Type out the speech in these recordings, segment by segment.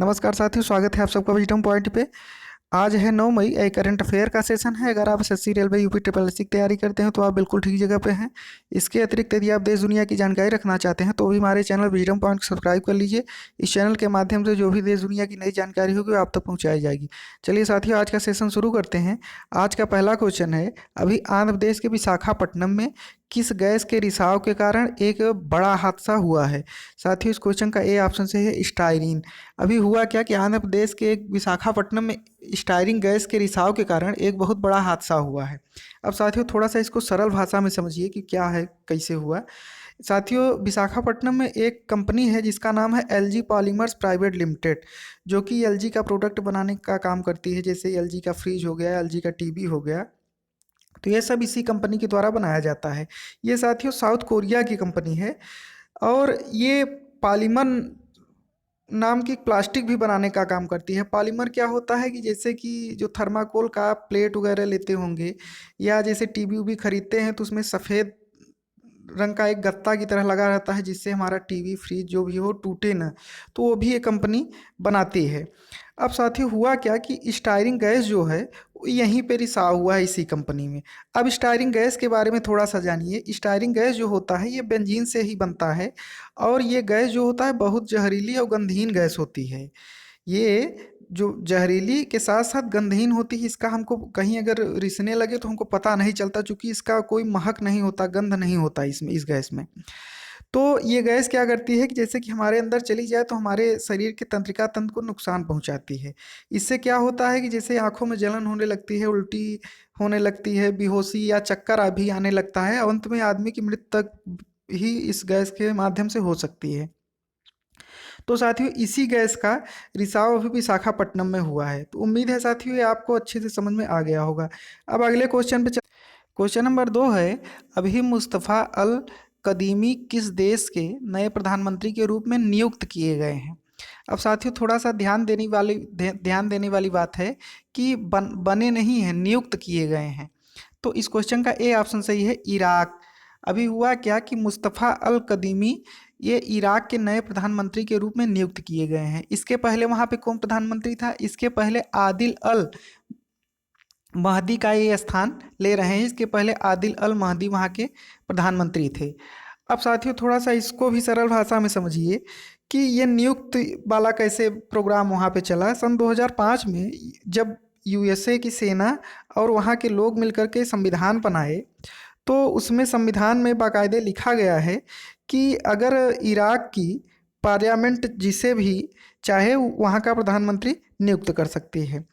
नमस्कार साथियों, स्वागत है आप सबका विजडम पॉइंट पे। आज है 9 मई। एक करंट अफेयर का सेशन है। अगर आप SSC railway UP triple SC की तैयारी करते हैं तो आप बिल्कुल ठीक जगह पे हैं। इसके अतिरिक्त यदि आप देश दुनिया की जानकारी रखना चाहते हैं तो भी हमारे चैनल विजडम पॉइंट को सब्सक्राइब कर लीजिए। इस चैनल के माध्यम से जो भी देश दुनिया की नई जानकारी होगी वो आप तक पहुँचाई जाएगी। चलिए साथियों, आज का सेशन शुरू करते हैं। आज का पहला क्वेश्चन है, अभी आंध्र प्रदेश के विशाखापट्टनम में किस गैस के रिसाव के कारण एक बड़ा हादसा हुआ है। साथियों, इस क्वेश्चन का ए ऑप्शन से है स्टायरीन। अभी हुआ क्या कि आंध्र प्रदेश के एक विशाखापट्टनम में स्टायरीन गैस के रिसाव के कारण एक बहुत बड़ा हादसा हुआ है। अब साथियों, थोड़ा सा इसको सरल भाषा में समझिए कि क्या है, कैसे हुआ। साथियों, विशाखापट्टनम में एक कंपनी है जिसका नाम है एलजी पॉलीमर्स प्राइवेट लिमिटेड, जो कि एलजी का प्रोडक्ट बनाने का काम करती है। जैसे एलजी का फ्रिज हो गया, एलजी का टीवी हो गया, तो ये सब इसी कंपनी के द्वारा बनाया जाता है। ये साथियों साउथ कोरिया की कंपनी है और ये पॉलीमर नाम की प्लास्टिक भी बनाने का काम करती है। पॉलीमर क्या होता है कि जैसे कि जो थर्माकोल का आप प्लेट वगैरह लेते होंगे या जैसे टीवी उवी खरीदते हैं तो उसमें सफ़ेद रंग का एक गत्ता की तरह लगा रहता है जिससे हमारा टीवी फ्रिज जो भी हो टूटे ना, तो वो भी ये कंपनी बनाती है। अब साथियों, हुआ क्या कि स्टायरिंग गैस जो है वो यहीं पे रिसाव हुआ है इसी कंपनी में। अब स्टायरिंग गैस के बारे में थोड़ा सा जानिए। स्टायरिंग गैस जो होता है ये बेंजीन से ही बनता है और ये गैस जो होता है बहुत जहरीली और गंधहीन गैस होती है। ये जो जहरीली के साथ साथ गंधहीन होती है, इसका हमको कहीं अगर रिसने लगे तो हमको पता नहीं चलता, क्योंकि इसका कोई महक नहीं होता, गंध नहीं होता इसमें, इस गैस में। तो ये गैस क्या करती है कि जैसे कि हमारे अंदर चली जाए तो हमारे शरीर के तंत्रिका तंत्र को नुकसान पहुंचाती है। इससे क्या होता है कि जैसे आंखों में जलन होने लगती है, उल्टी होने लगती है, बेहोशी या चक्कर भी आने लगता है, और अंत में आदमी की मृत्यु तक ही इस गैस के माध्यम से हो सकती है। तो साथियों, इसी गैस का रिसाव अभी विशाखापट्टनम में हुआ है। तो उम्मीद है साथियों ये आपको अच्छे से समझ में आ गया होगा। अब अगले क्वेश्चन पे क्वेश्चन नंबर 2 है, अभी मुस्तफ़ा अल कदीमी किस देश के नए प्रधानमंत्री के रूप में नियुक्त किए गए हैं। अब साथियों, थोड़ा सा ध्यान देने वाली बात है कि बने नहीं हैं, नियुक्त किए गए हैं। तो इस क्वेश्चन का ए ऑप्शन सही है, इराक। अभी हुआ क्या कि मुस्तफ़ा अल कदीमी ये इराक के नए प्रधानमंत्री के रूप में नियुक्त किए गए हैं। इसके पहले वहाँ पे कौन प्रधानमंत्री था? इसके पहले आदिल अल महदी का ये स्थान ले रहे हैं। इसके पहले आदिल अल महदी वहाँ के प्रधानमंत्री थे। अब साथियों, थोड़ा सा इसको भी सरल भाषा में समझिए कि ये नियुक्त वाला कैसे प्रोग्राम वहाँ पे चला। सन 2005 में जब यूएसए की सेना और वहाँ के लोग मिलकर के संविधान बनाए, तो उसमें संविधान में बाकायदे लिखा गया है कि अगर इराक की पार्लियामेंट जिसे भी चाहे वहाँ का प्रधानमंत्री नियुक्त कर सकती है।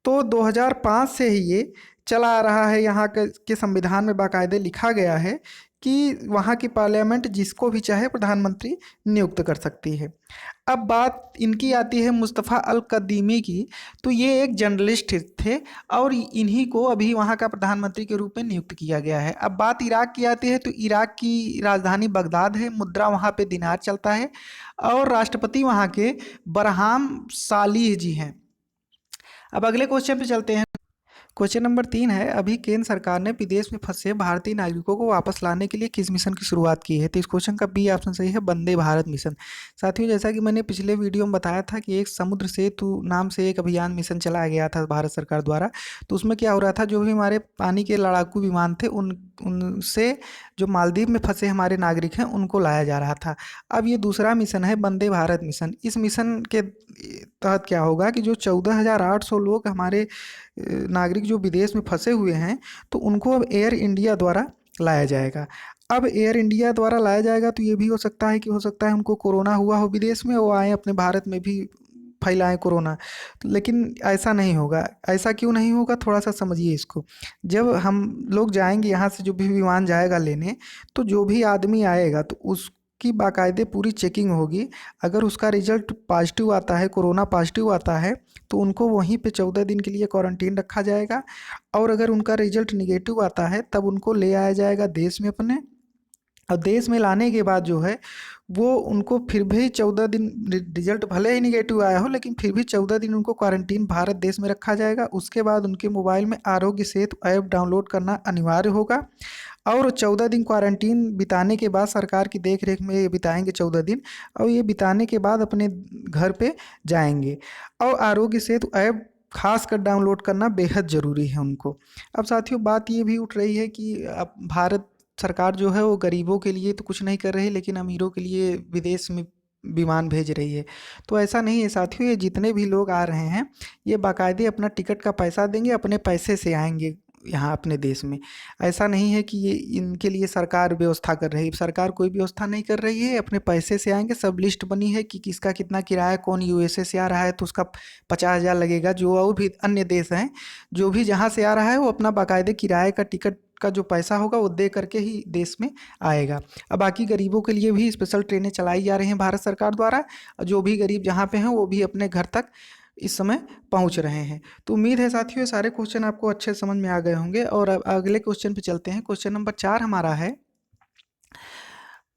तो 2005 से ही ये चला आ रहा है। यहाँ के संविधान में बाकायदे लिखा गया है कि वहाँ की पार्लियामेंट जिसको भी चाहे प्रधानमंत्री नियुक्त कर सकती है। अब बात इनकी आती है मुस्तफ़ा अल कदीमी की। तो ये एक जर्नलिस्ट थे और इन्हीं को अभी वहाँ का प्रधानमंत्री के रूप में नियुक्त किया गया है। अब बात इराक की आती है, तो इराक की राजधानी बगदाद है, मुद्रा वहाँ पे दिनार चलता है और राष्ट्रपति वहाँ के बरहाम सालीह जी हैं। अब अगले क्वेश्चन पे चलते हैं। क्वेश्चन नंबर 3 है, अभी केंद्र सरकार ने विदेश में फंसे भारतीय नागरिकों को वापस लाने के लिए किस मिशन की शुरुआत की है। तो इस क्वेश्चन का बी ऑप्शन सही है, वंदे भारत मिशन। साथियों, जैसा कि मैंने पिछले वीडियो में बताया था कि एक समुद्र सेतु नाम से एक अभियान मिशन चलाया गया था भारत सरकार द्वारा। तो उसमें क्या हो रहा था, जो भी हमारे पानी के लड़ाकू विमान थे उनसे जो मालदीव में फंसे हमारे नागरिक हैं उनको लाया जा रहा था। अब ये दूसरा मिशन है, वंदे भारत मिशन। इस मिशन के तहत क्या होगा कि जो 14,800 लोग हमारे नागरिक जो विदेश में फंसे हुए हैं, तो उनको अब एयर इंडिया द्वारा लाया जाएगा। अब एयर इंडिया द्वारा लाया जाएगा तो ये भी हो सकता है कि उनको कोरोना हुआ हो विदेश में, वो आए अपने भारत में भी फैलाएं कोरोना। लेकिन ऐसा नहीं होगा। ऐसा क्यों नहीं होगा, थोड़ा सा समझिए इसको। जब हम लोग जाएंगे यहाँ से, जो भी विमान जाएगा लेने, तो जो भी आदमी आएगा तो उसकी बाकायदे पूरी चेकिंग होगी। अगर उसका रिजल्ट पॉजिटिव आता है, कोरोना पॉजिटिव आता है, तो उनको वहीं पे 14 दिन के लिए क्वारंटीन रखा जाएगा। और अगर उनका रिजल्ट निगेटिव आता है तब उनको ले आया जाएगा देश में अपने, और देश में लाने के बाद जो है वो उनको फिर भी 14 दिन, रिजल्ट भले ही निगेटिव आया हो लेकिन फिर भी 14 दिन उनको क्वारंटीन भारत देश में रखा जाएगा। उसके बाद उनके मोबाइल में आरोग्य सेतु ऐप डाउनलोड करना अनिवार्य होगा और 14 दिन क्वारंटीन बिताने के बाद सरकार की देख रेख में ये बिताएंगे 14 दिन, और ये बिताने के बाद अपने घर पे जाएंगे। और आरोग्य सेतु ऐप खास कर डाउनलोड करना बेहद ज़रूरी है उनको। अब साथियों बात ये भी उठ रही है कि अब भारत सरकार जो है वो गरीबों के लिए तो कुछ नहीं कर रही लेकिन अमीरों के लिए विदेश में विमान भेज रही है। तो ऐसा नहीं है साथियों, ये जितने भी लोग आ रहे हैं ये बाकायदे अपना टिकट का पैसा देंगे, अपने पैसे से आएंगे यहाँ अपने देश में। ऐसा नहीं है कि ये इनके लिए सरकार व्यवस्था कर रही है, सरकार कोई व्यवस्था नहीं कर रही है, अपने पैसे से आएंगे। सब लिस्ट बनी है कि किसका कितना किराया, कौन यूएसए से आ रहा है तो उसका 50,000 लगेगा, जो और भी अन्य देश हैं जो भी जहाँ से आ रहा है वो अपना बाकायदे किराए का टिकट का जो पैसा होगा वो दे करके ही देश में आएगा। अब बाकी गरीबों के लिए भी स्पेशल ट्रेनें चलाई जा रही हैं भारत सरकार द्वारा, जो भी गरीब जहाँ पे हैं वो भी अपने घर तक इस समय पहुंच रहे हैं। तो उम्मीद है साथियों ये सारे क्वेश्चन आपको अच्छे समझ में आ गए होंगे और अब अगले क्वेश्चन पे चलते हैं। क्वेश्चन नंबर 4 हमारा है,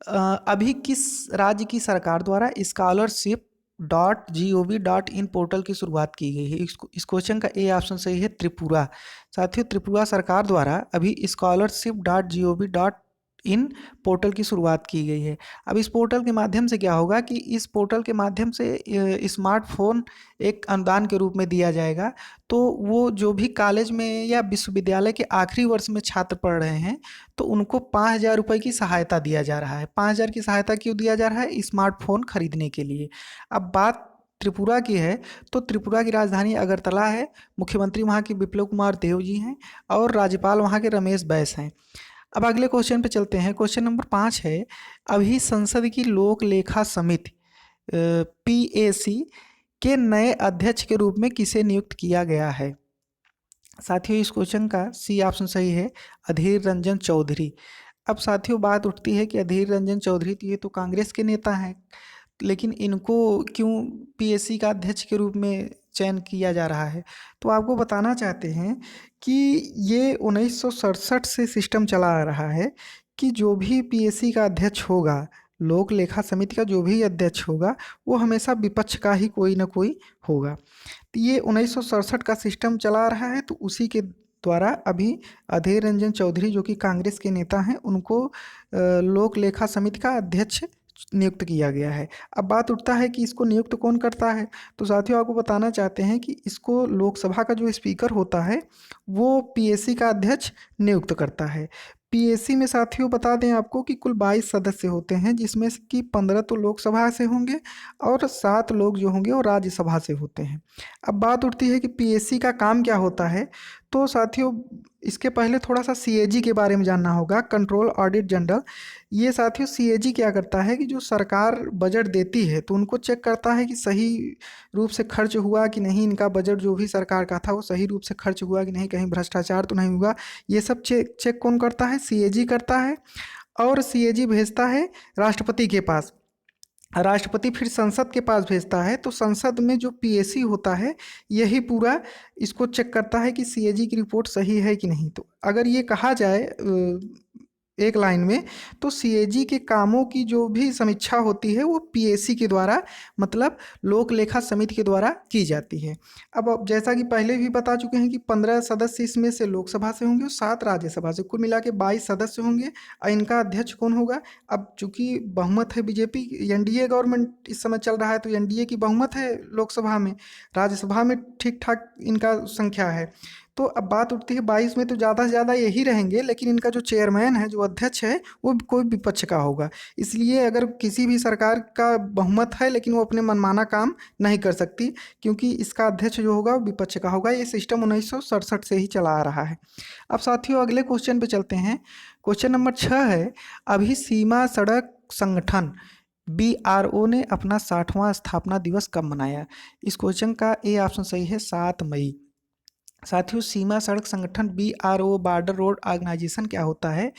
अभी किस राज्य की सरकार द्वारा scholarship.gov.in पोर्टल की शुरुआत की गई है? इस क्वेश्चन का ए ऑप्शन सही है, त्रिपुरा। साथियों त्रिपुरा सरकार द्वारा अभी scholarship.gov.in पोर्टल की शुरुआत की गई है। अब इस पोर्टल के माध्यम से क्या होगा कि इस पोर्टल के माध्यम से स्मार्टफोन एक अनुदान के रूप में दिया जाएगा। तो वो जो भी कॉलेज में या विश्वविद्यालय के आखिरी वर्ष में छात्र पढ़ रहे हैं तो उनको 5,000 रुपये की सहायता दिया जा रहा है। 5,000 की सहायता क्यों दिया जा रहा है? स्मार्टफोन खरीदने के लिए। अब बात त्रिपुरा की है तो त्रिपुरा की राजधानी अगरतला है, मुख्यमंत्री वहाँ की बिप्लब कुमार देव जी हैं और राज्यपाल वहाँ के रमेश बैस हैं। अब अगले क्वेश्चन पे चलते हैं। क्वेश्चन नंबर 5 है, अभी संसद की लोक लेखा समिति PAC के नए अध्यक्ष के रूप में किसे नियुक्त किया गया है? साथियों इस क्वेश्चन का सी ऑप्शन सही है, अधीर रंजन चौधरी। अब साथियों बात उठती है कि अधीर रंजन चौधरी तो ये तो कांग्रेस के नेता हैं, लेकिन इनको क्यों PAC का अध्यक्ष के रूप में चयन किया जा रहा है? तो आपको बताना चाहते हैं कि ये 1967 से सिस्टम चला आ रहा है कि जो भी PAC का अध्यक्ष होगा, लोक लेखा समिति का जो भी अध्यक्ष होगा वो हमेशा विपक्ष का ही कोई ना कोई होगा। तो ये 1967 का सिस्टम चला रहा है, तो उसी के द्वारा अभी अधीर रंजन चौधरी जो कि कांग्रेस के नेता हैं उनको लोक लेखा समिति का अध्यक्ष नियुक्त किया गया है। अब बात उठता है कि इसको नियुक्त कौन करता है? तो साथियों आपको बताना चाहते हैं कि इसको लोकसभा का जो स्पीकर होता है वो PAC का अध्यक्ष नियुक्त करता है। PAC में साथियों बता दें आपको कि कुल 22 सदस्य होते हैं, जिसमें से कि 15 तो लोकसभा से होंगे और 7 लोग जो होंगे वो राज्यसभा से होते हैं। अब बात उठती है कि PAC का काम क्या होता है? तो साथियों इसके पहले थोड़ा सा CAG के बारे में जानना होगा, कंट्रोल ऑडिट जनरल। ये साथियों CAG क्या करता है कि जो सरकार बजट देती है तो उनको चेक करता है कि सही रूप से खर्च हुआ कि नहीं, इनका बजट जो भी सरकार का था वो सही रूप से खर्च हुआ कि नहीं, कहीं भ्रष्टाचार तो नहीं हुआ। ये सब चेक कौन करता है? CAG करता है। और CAG भेजता है राष्ट्रपति के पास, राष्ट्रपति फिर संसद के पास भेजता है। तो संसद में जो PAC होता है यही पूरा इसको चेक करता है कि CAG की रिपोर्ट सही है कि नहीं। तो अगर ये कहा जाए एक लाइन में तो CAG के कामों की जो भी समीक्षा होती है वो PAC के द्वारा, मतलब लोक लेखा समिति के द्वारा की जाती है। अब जैसा कि पहले भी बता चुके हैं कि 15 सदस्य इसमें से लोकसभा से होंगे और 7 राज्यसभा से, कुल मिला के 22 सदस्य होंगे। और इनका अध्यक्ष कौन होगा? अब चूंकि बहुमत है BJP, NDA गवर्नमेंट इस समय चल रहा है तो NDA की बहुमत है लोकसभा में, राज्यसभा में ठीक ठाक इनका संख्या है। तो अब बात उठती है 22 में तो ज़्यादा से ज़्यादा यही रहेंगे, लेकिन इनका जो चेयरमैन है, जो अध्यक्ष है, वो कोई विपक्ष का होगा। इसलिए अगर किसी भी सरकार का बहुमत है लेकिन वो अपने मनमाना काम नहीं कर सकती, क्योंकि इसका अध्यक्ष जो होगा वो विपक्ष का होगा। ये सिस्टम 1967 से ही चला आ रहा है। अब साथियों अगले क्वेश्चन पे चलते हैं। क्वेश्चन नंबर 6 है, अभी सीमा सड़क संगठन BRO ने अपना 60वां स्थापना दिवस कब मनाया? इस क्वेश्चन का ए ऑप्शन सही है, 7 मई। साथियों सीमा सड़क संगठन BRO, बॉर्डर रोड ऑर्गेनाइजेशन क्या होता है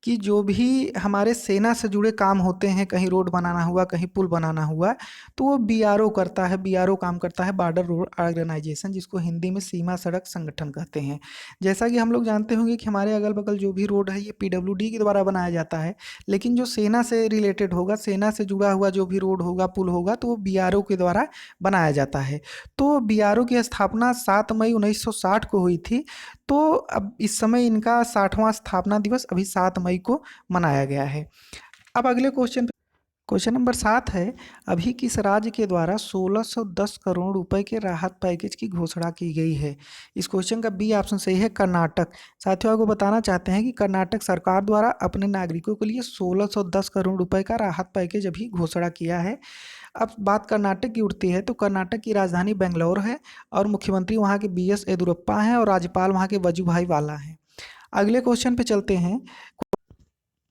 कि जो भी हमारे सेना से जुड़े काम होते हैं, कहीं रोड बनाना हुआ, कहीं पुल बनाना हुआ, तो वो बीआरओ करता है। बीआरओ काम करता है, बॉर्डर रोड ऑर्गेनाइजेशन, जिसको हिंदी में सीमा सड़क संगठन कहते हैं। जैसा कि हम लोग जानते होंगे कि हमारे अगल बगल जो भी रोड है ये पीडब्ल्यूडी के द्वारा बनाया जाता है, लेकिन जो सेना से रिलेटेड होगा, सेना से जुड़ा हुआ जो भी रोड होगा, पुल होगा, तो वो बीआरओ के द्वारा बनाया जाता है। तो बीआरओ की स्थापना 7 मई 1960 को हुई थी। तो अब इस समय इनका 60वां स्थापना दिवस अभी 7 मई को मनाया गया है। अब अगले क्वेश्चन नंबर 7 है, अभी किस राज्य के द्वारा 1610 करोड़ रुपए के राहत पैकेज की घोषणा की गई है? इस क्वेश्चन का बी ऑप्शन सही है, कर्नाटक। साथियों, आपको बताना चाहते हैं कि कर्नाटक सरकार द्वारा अपने नागरिकों के लिए 1610 करोड़ रुपए का राहत पैकेज अभी घोषणा किया है। अब बात कर्नाटक की उठती है, तो कर्नाटक की राजधानी बेंगलोर है और मुख्यमंत्री वहाँ के BS येदियुरप्पा हैं और राज्यपाल वहाँ के वजुभाई वाला हैं। अगले क्वेश्चन पे चलते हैं।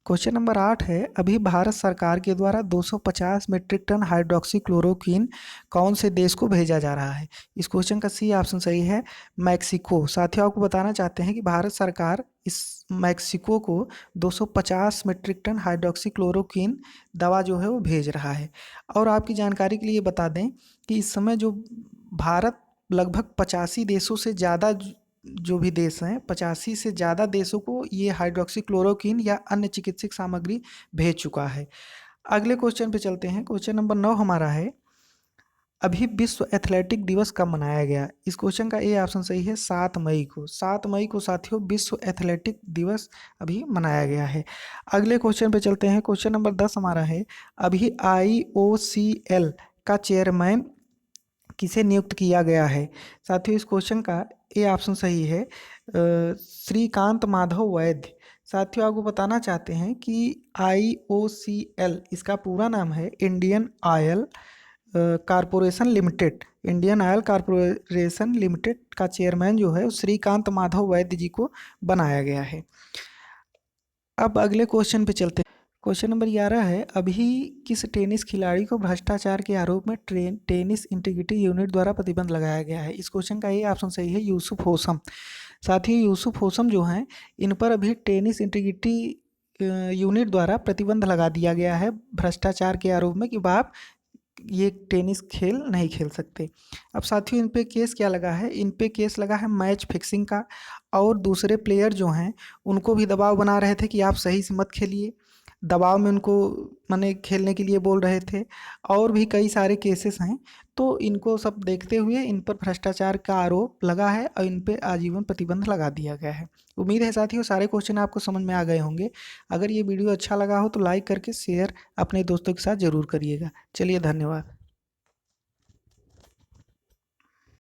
क्वेश्चन नंबर 8 है, अभी भारत सरकार के द्वारा 250 मीट्रिक टन हाइड्रोक्सी क्लोरोक्वीन कौन से देश को भेजा जा रहा है? इस क्वेश्चन का सी ऑप्शन सही है, मैक्सिको। साथियों, आपको बताना चाहते हैं कि भारत सरकार इस मैक्सिको को 250 मीट्रिक टन हाइड्रोक्सी क्लोरोक्वीन दवा जो है वो भेज रहा है। और आपकी जानकारी के लिए बता दें कि इस समय जो भारत लगभग 85 देशों से ज़्यादा, जो भी देश हैं, 85 से ज़्यादा देशों को ये हाइड्रोक्सी क्लोरोक्वीन या अन्य चिकित्सक सामग्री भेज चुका है। अगले क्वेश्चन पे चलते हैं। क्वेश्चन नंबर 9 हमारा है, अभी विश्व एथलेटिक दिवस कब मनाया गया? इस क्वेश्चन का ए ऑप्शन सही है, 7 मई को। 7 मई को साथियों विश्व एथलेटिक दिवस अभी मनाया गया है। अगले क्वेश्चन पे चलते हैं। क्वेश्चन नंबर 10 हमारा है, अभी IOCL का चेयरमैन किसे नियुक्त किया गया है? साथियों, इस क्वेश्चन का ए ऑप्शन सही है, श्रीकांत माधव वैद्य। साथियों, आपको बताना चाहते हैं कि IOCL इसका पूरा नाम है Indian oil corporation limited. Indian oil corporation limited का चेयरमैन जो है श्रीकांत माधव वैद्य जी को बनाया गया है। अब अगले क्वेश्चन पे चलते हैं। क्वेश्चन नंबर 11 है, अभी किस टेनिस खिलाड़ी को भ्रष्टाचार के आरोप में टेनिस इंटीग्रिटी यूनिट द्वारा प्रतिबंध लगाया गया है? इस क्वेश्चन का ये ऑप्शन सही है, यूसुफ होसम। साथ ही यूसुफ होसम जो हैं, इन पर अभी टेनिस इंटीग्रिटी यूनिट द्वारा प्रतिबंध लगा दिया गया है भ्रष्टाचार के आरोप में, कि आप ये टेनिस खेल नहीं खेल सकते। अब साथियों, इन पे केस क्या लगा है? इन पे केस लगा है मैच फिक्सिंग का, और दूसरे प्लेयर जो हैं उनको भी दबाव बना रहे थे कि आप सही से मत खेलिए, दबाव में उनको माने खेलने के लिए बोल रहे थे, और भी कई सारे केसेस हैं। तो इनको सब देखते हुए इन पर भ्रष्टाचार का आरोप लगा है और इन पे आजीवन प्रतिबंध लगा दिया गया है। उम्मीद है साथियों सारे क्वेश्चन आपको समझ में आ गए होंगे। अगर ये वीडियो अच्छा लगा हो तो लाइक करके शेयर अपने दोस्तों के साथ ज़रूर करिएगा। चलिए, धन्यवाद।